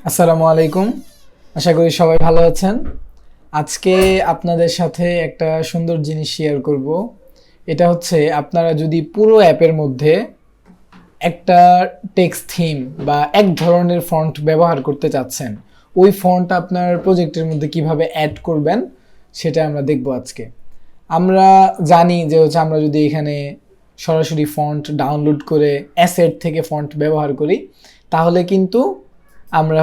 আসসালামু আলাইকুম। আশা করি সবাই ভালো আছেন। আজকে আপনাদের সাথে একটা সুন্দর জিনিস শেয়ার করব। এটা হচ্ছে আপনারা যদি পুরো অ্যাপের মধ্যে একটা টেক্সট থিম বা এক ধরনের ফন্ট ব্যবহার করতে চাচ্ছেন, ওই ফন্ট আপনার প্রজেক্টের মধ্যে কিভাবে অ্যাড করবেন সেটা আমরা দেখব আজকে। আমরা জানি যে আমরা যদি এখানে সরাসরি ফন্ট ডাউনলোড করে অ্যাসেট থেকে ফন্ট ব্যবহার করি তাহলে কিন্তু আমরা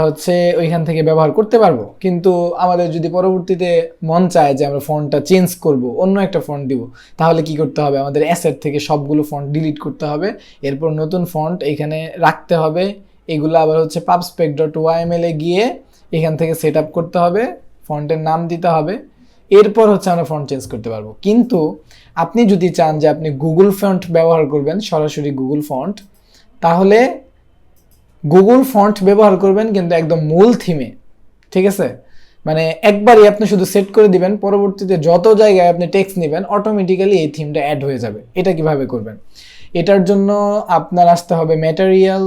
ওইখান থেকে ব্যবহার করতে পারবো, কিন্তু আমাদের যদি পরবর্তীতে মন চায় যে আমরা ফন্টটা চেঞ্জ করব, অন্য একটা ফন্ট দিব, তাহলে কি করতে হবে? আমাদের অ্যাসেট থেকে সবগুলো ফন্ট ডিলিট করতে হবে, এরপর নতুন ফন্ট এখানে রাখতে হবে। এগুলো আবার pubspec.yml এ গিয়ে এখান থেকে সেট আপ করতে হবে, ফন্টের নাম দিতে হবে, এরপর আমরা ফন্ট চেঞ্জ করতে পারবো। কিন্তু আপনি যদি চান যে আপনি গুগল ফন্ট ব্যবহার করবেন, সরাসরি গুগল ফন্ট, তাহলে গুগল ফন্ট ব্যবহার করবেন কিন্তু একদম মূল থিমে, ঠিক আছে? মানে একবারই আপনি শুধু সেট করে দিবেন, পরবর্তীতে যত জায়গায় আপনি টেক্সট নেবেন অটোমেটিক্যালি এই থিমটা অ্যাড হয়ে যাবে। এটা কিভাবে করবেন? এটার জন্য আপনার আসতে হবে ম্যাটেরিয়াল,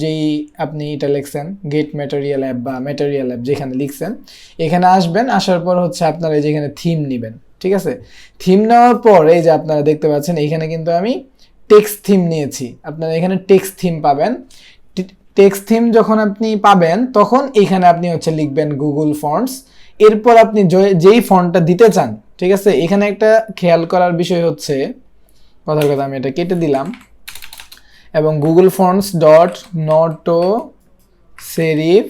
যেই আপনি এটা লিখছেন গেট ম্যাটেরিয়াল অ্যাপ বা ম্যাটেরিয়াল অ্যাপ যেখানে লিখছেন, এখানে আসবেন। আসার পর আপনারা এই যেখানে থিম নেবেন, ঠিক আছে? থিম নেওয়ার পর এই যে আপনারা দেখতে পাচ্ছেন এখানে কিন্তু আমি টেক্সট থিম নিয়েছি। আপনারা এখানে টেক্সট থিম পাবেন। টেক্সট থিম যখন আপনি পাবেন তখন এখানে আপনি লিখবেন গুগল ফন্টস। এরপর আপনি যেই ফন্টটা দিতে চান, ঠিক আছে, এখানে একটা খেয়াল করার বিষয় হচ্ছে, কথার কথা আমি এটা কেটে দিলাম, এবং গুগল ফন্টস ডট নটো সেরিফ।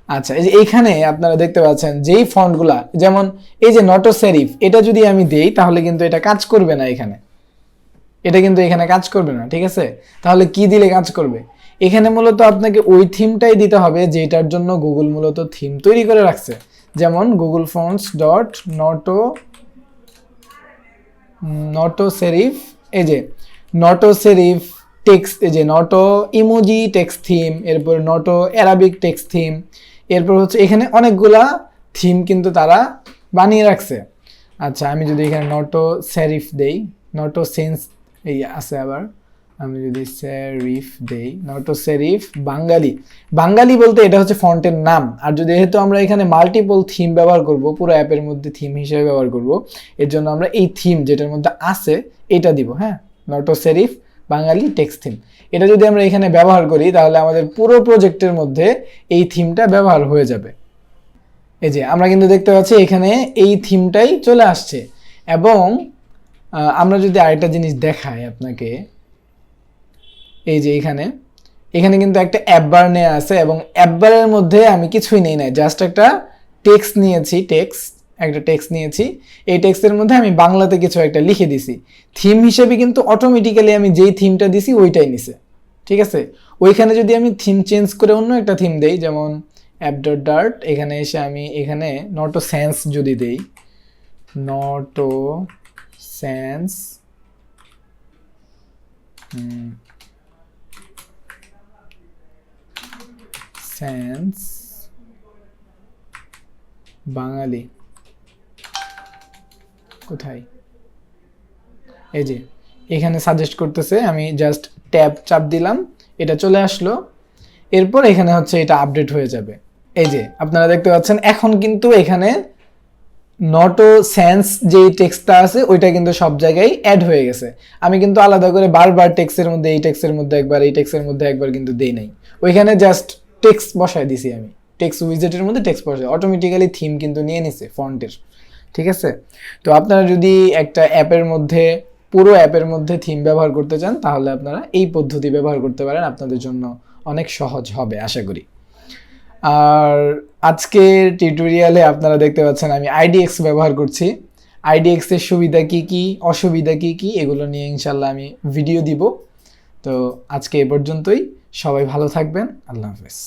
আচ্ছা, এই যে এইখানে আপনারা দেখতে পাচ্ছেন যেই ফন্টগুলা, যেমন এই যে নটো সেরিফ, এটা যদি আমি দেই তাহলে কিন্তু এটা কাজ করবে না। এটা কিন্তু এখানে কাজ করবে না, ঠিক আছে? তাহলে কি দিলে কাজ করবে? এখানে মূলত আপনাকে ওই থিমটাই দিতে হবে যেটার জন্য গুগল মূলত থিম তৈরি করে রাখছে। যেমন গুগল ফন্টস ডট নটো সেরিফ, এই যে নটো সেরিফ টেক্সট, এই যে নটো ইমোজি টেক্সট থিম, এরপর নটো অ্যারাবিক টেক্সট থিম, এরপর এখানে অনেকগুলা থিম কিন্তু তারা বানিয়ে রাখছে। আচ্ছা, আমি যদি এখানে নটো সেরিফ দেই, নটো সেন্স এই আছে, আবার আমি যদি সেরিফ দেই, নটো সেরিফ বাঙালি, বাঙালি বলতে এটা ফন্টের নাম। আর যেহেতু আমরা এখানে মাল্টিপল থিম ব্যবহার করব, পুরো অ্যাপের মধ্যে থিম হিসেবে ব্যবহার করব, এর জন্য আমরা এই থিম যেটার মধ্যে আছে এটা দিব। হ্যাঁ, নটো সেরিফ বাঙালি টেক্সট থিম, এটা যদি আমরা এখানে ব্যবহার করি তাহলে আমাদের পুরো প্রজেক্টের মধ্যে এই থিমটা ব্যবহার হয়ে যাবে। এই যে আমরা কিন্তু দেখতে পাচ্ছি এখানে এই থিমটাই চলে আসছে। এবং আমরা যদি আরেকটা জিনিস দেখাই আপনাকে, এই যে এখানে কিন্তু একটা অ্যাপ বার নেওয়া আছে, এবং অ্যাপ বারের মধ্যে আমি কিছুই নেই নাই, জাস্ট একটা টেক্সট নিয়েছি, একটা টেক্সট নিয়েছি। এই টেক্সটের মধ্যে আমি বাংলাতে কিছু একটা লিখে দিছি। থিম হিসেবে কিন্তু অটোমেটিক্যালি আমি যেই থিমটা দিছি ওইটাই নিছে, ঠিক আছে? ওইখানে যদি আমি থিম চেঞ্জ করে অন্য একটা থিম দেই, যেমন অ্যাপ ডট ডার্ট, এখানে এসে আমি এখানে নটো সেন্স যদি দেই, নটো সেন্স সেন্স বাঙালি, কোথায়? এই যে এখানে সাজেস্ট করতেছে, আমি জাস্ট ট্যাব চাপ দিলাম, এটা চলে আসলো। এরপর এখানে এটা আপডেট হয়ে যাবে। এই যে আপনারা দেখতে পাচ্ছেন এখন কিন্তু এখানে নটো সেন্স যে টেক্সটটা আছে ওইটা কিন্তু সব জায়গায় অ্যাড হয়ে গেছে। আমি কিন্তু আলাদা করে বারবার টেক্সটের মধ্যে, এই টেক্সটের মধ্যে একবার, এই টেক্সটের মধ্যে একবার কিন্তু দেই নাই। ওইখানে জাস্ট টেক্সট বসায় দিছি আমি, টেক্সট উইজেটের মধ্যে টেক্সট বসাই, অটোমেটিক্যালি থিম কিন্তু নিয়ে নিছে ফন্টের, ঠিক আছে? তো আপনারা যদি একটা অ্যাপের মধ্যে, পুরো অ্যাপের মধ্যে থিম ব্যবহার করতে চান তাহলে আপনারা এই পদ্ধতি ব্যবহার করতে পারেন, আপনাদের জন্য অনেক সহজ হবে আশা করি। আর আজকের টিউটোরিয়ালে আপনারা দেখতে পাচ্ছেন আমি আইডিএক্স ব্যবহার করছি। আইডিএক্স এর সুবিধা কি কি, অসুবিধা কি কি, এগুলো নিয়ে ইনশাল্লাহ আমি ভিডিও দিব। তো আজকে এ পর্যন্তই, সবাই ভালো থাকবেন, আল্লাহ হাফেজ।